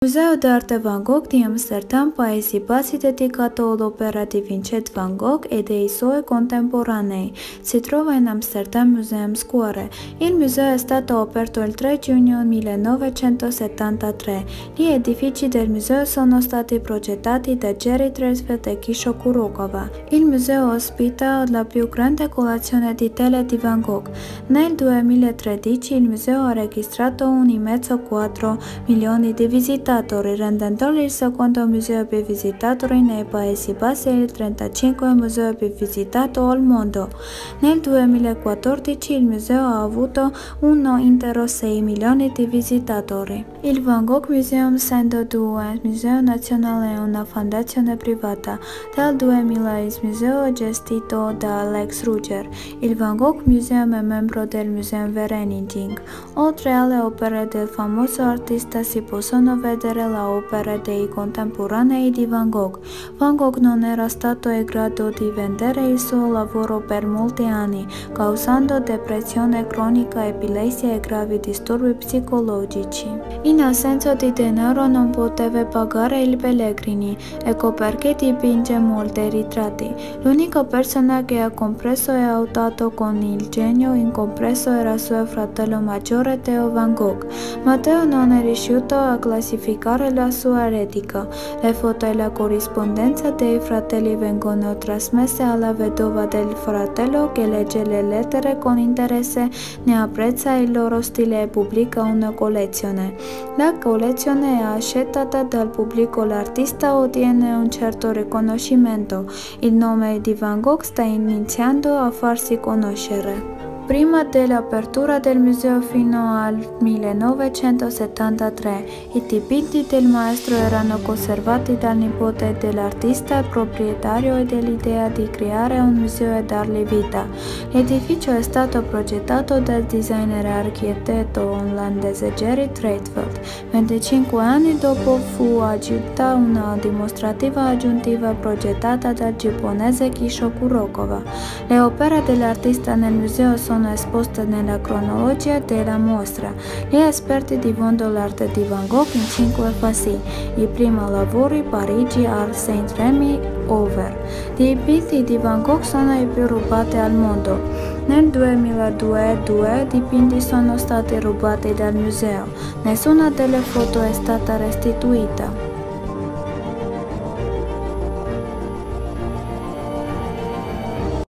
Museo d'Arte Van Gogh di Amsterdam è esibizione dedicata all'opera di Vincent Van Gogh e dei suoi contemporanei. Si trova in Amsterdam Museum Square. Il museo è stato aperto il 3 giugno 1973. Gli edifici del museo sono stati progettati da Jerry Tresvant e Kisho Kurokawa. Il museo ospita la più grande collezione di tele di Van Gogh. Nel 2013 il museo ha registrato 1,4 milioni di visitatori, rendendolo il secondo museo più visitato nei Paesi Bassi e il 35 museo più visitato al mondo. Nel 2014 il museo ha avuto 1,6 milioni di visitatori. Il Van Gogh Museum, essendo un museo nazionale e una fondazione privata, dal 2000 il museo è gestito da Lex Ruger. Il Van Gogh Museum è membro del Museum Vereniging. Oltre alle opere del famoso artista si possono vedere le opere dei contemporanei di Van Gogh. Van Gogh non era stato in grado di vendere il suo lavoro per molti anni, causando depressione cronica, epilessia e gravi disturbi psicologici. In assenza di denaro non poteva pagare i pellegrini, ecco perché dipinge molti ritratti. L'unica persona che ha compreso e aiutato con il genio incompreso era suo fratello maggiore Theo Van Gogh. Matteo non è riuscito a classificare la sua eretica. Le foto e la corrispondenza dei fratelli vengono trasmesse alla vedova del fratello, che legge le lettere con interesse, ne apprezza il loro stile e pubblica una collezione. La collezione è accettata dal pubblico, l'artista ottiene un certo riconoscimento. Il nome di Van Gogh sta iniziando a farsi conoscere. Prima dell'apertura del museo fino al 1973, i dipinti del maestro erano conservati dal nipote dell'artista, proprietario dell'idea di creare un museo e dargli vita. L'edificio è stato progettato dal designer e architetto olandese Jerry Tresvant. 25 anni dopo fu aggiunta una dimostrativa aggiuntiva progettata dal giapponese Kisho Kurokawa. Le opere dell'artista nel museo sono esposte nella cronologia della mostra. Gli esperti dividono l'arte di Van Gogh in 5 fasi. I primi lavori, Parigi, Art Saint-Rémy, Over. I dipinti di Van Gogh sono i più rubati al mondo. Nel 2002 2 dipinti sono stati rubati dal museo. Nessuna delle foto è stata restituita.